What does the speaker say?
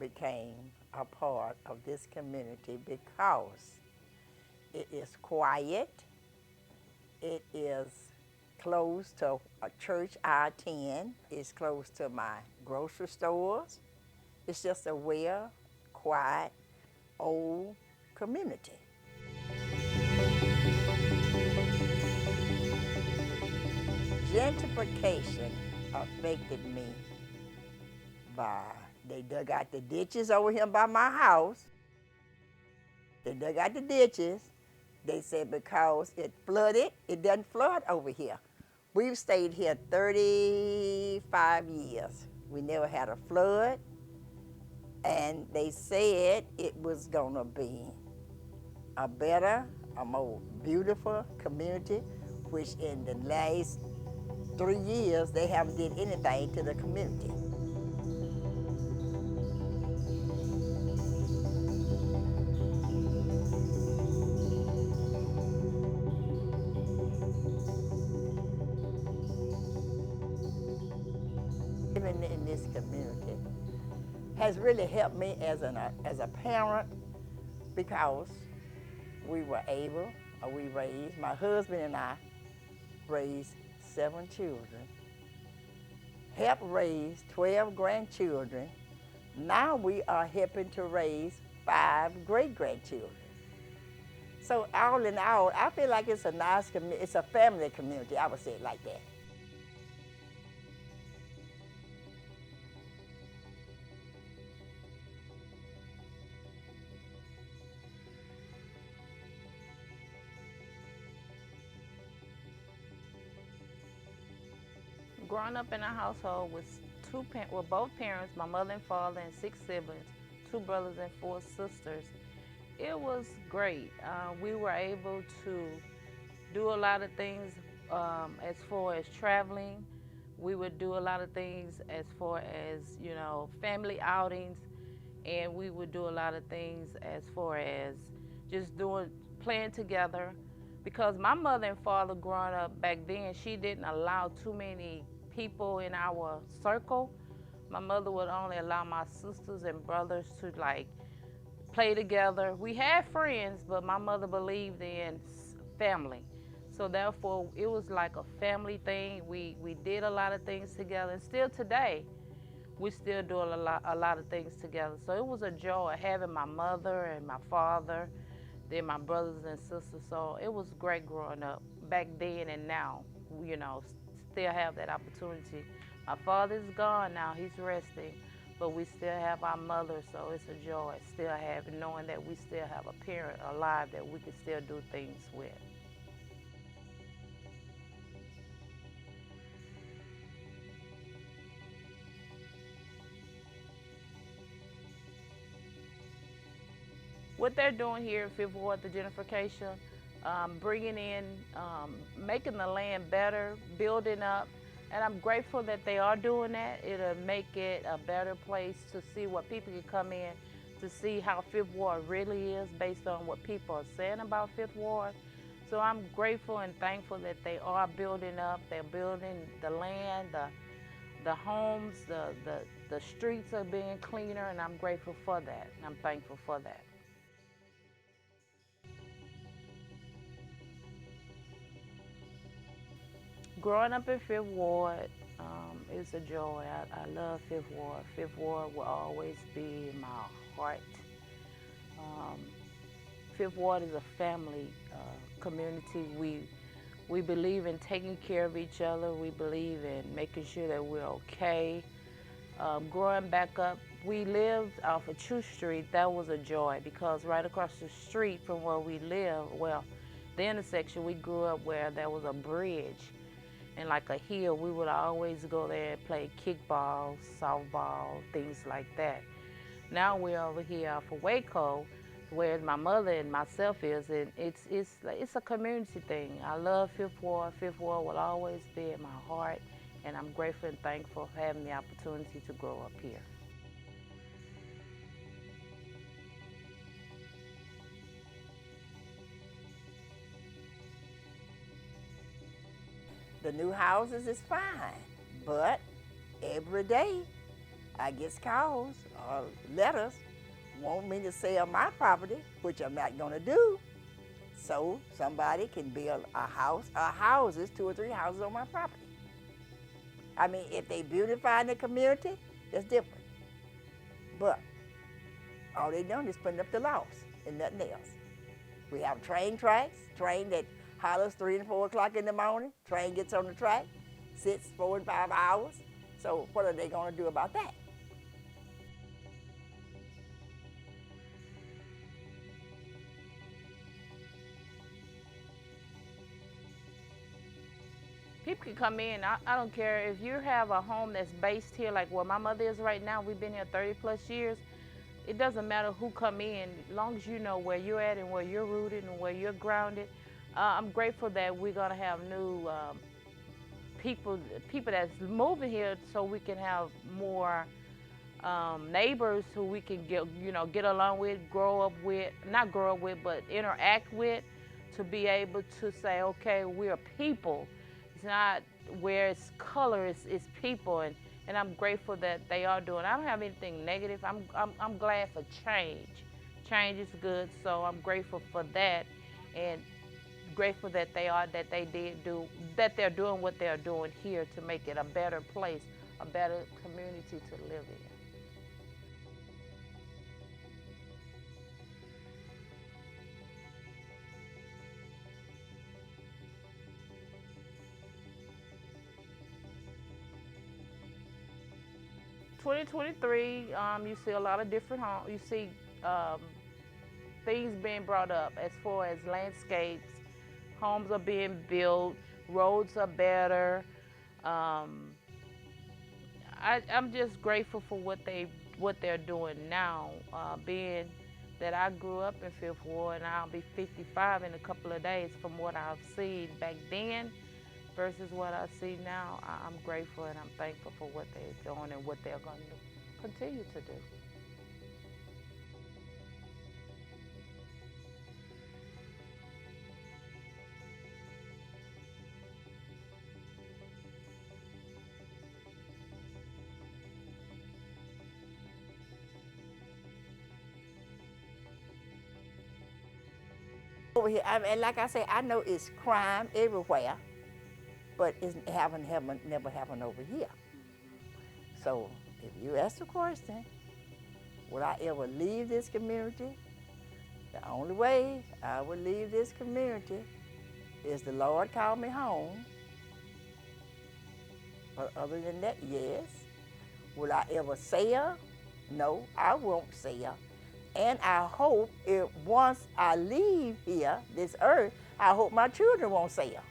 became a part of this community because it is quiet, it is close to a church I attend, it's close to my grocery stores. It's just a well, quiet, old community. Gentrification affected me by, they dug out the ditches over here by my house. They dug out the ditches. They said because it flooded, it doesn't flood over here. We've stayed here 35 years. We never had a flood. And they said it was gonna be a better, a more beautiful community, which in the last 3 years, they haven't did anything to the community. Living in this community has really helped me as a parent because we were able, we raised, my husband and I raised 7 children, helped raise 12 grandchildren. Now we are helping to raise 5 great-grandchildren. So all in all, I feel like it's a nice community, it's a family community, I would say it like that. Growing up in a household with with both parents, my mother and father, and 6 siblings, 2 brothers and 4 sisters, it was great. We were able to do a lot of things as far as traveling. We would do a lot of things as far as, family outings, and we would do a lot of things as far as just playing together. Because my mother and father growing up back then, she didn't allow too many people in our circle. My mother would only allow my sisters and brothers to play together. We had friends, but my mother believed in family. So therefore, it was like a family thing. We did a lot of things together. And still today, we still do a lot of things together. So it was a joy having my mother and my father, then my brothers and sisters. So it was great growing up back then and now, still have that opportunity. My father's gone now, he's resting, but we still have our mother, so it's a joy still having, knowing that we still have a parent alive that we can still do things with. What they're doing here in Fifth Ward, the gentrification, bringing in, making the land better, building up, and I'm grateful that they are doing that. It'll make it a better place to see what people can come in to see how Fifth Ward really is based on what people are saying about Fifth Ward. So I'm grateful and thankful that they are building up. They're building the land, the homes, the streets are being cleaner, and I'm grateful for that. And I'm thankful for that. Growing up in Fifth Ward is a joy. I love Fifth Ward. Fifth Ward will always be in my heart. Um, Fifth Ward is a family community. We believe in taking care of each other. We believe in making sure that we're okay. Growing back up, we lived off of True Street. That was a joy because right across the street from where we live, well, the intersection we grew up where there was a bridge and like a hill. We would always go there and play kickball, softball, things like that. Now we're over here off of Waco, where my mother and myself is, and it's a community thing. I love Fifth Ward. Fifth Ward will always be in my heart, and I'm grateful and thankful for having the opportunity to grow up here. The new houses is fine, but every day I get calls or letters want me to sell my property, which I'm not going to do, so somebody can build a house or houses, 2 or 3 houses on my property. I mean, if they beautify the community, that's different. But all they done is putting up the laws and nothing else. We have train tracks, train that hollers 3 and 4 o'clock in the morning, train gets on the track, sits 4 and 5 hours. So what are they going to do about that? People can come in. I don't care if you have a home that's based here, like where my mother is right now. We've been here 30 plus years. It doesn't matter who come in, as long as you know where you're at and where you're rooted and where you're grounded. I'm grateful that we're gonna have new people that's moving here, so we can have more neighbors who we can get along with, not grow up with, but interact with, to be able to say, okay, we're people. It's not where it's color, it's people, and I'm grateful that they are doing. I don't have anything negative. I'm glad for change. Change is good, so I'm grateful for that, and grateful that they're doing what they're doing here to make it a better place, a better community to live in. 2023, you see a lot of different homes. You see um, things being brought up as far as landscapes. Homes are being built. Roads are better. Um, I'm just grateful for what they're doing now. Being that I grew up in Fifth Ward, and I'll be 55 in a couple of days. From what I've seen back then versus what I see now, I'm grateful and I'm thankful for what they're doing and what they're going to continue to do. Over here, and like I say, I know it's crime everywhere, but it never happened over here. So if you ask the question, would I ever leave this community? The only way I would leave this community is the Lord call me home. But other than that, yes. Will I ever sell? No, I won't sell. And I hope once I leave here, this earth, I hope my children won't sell.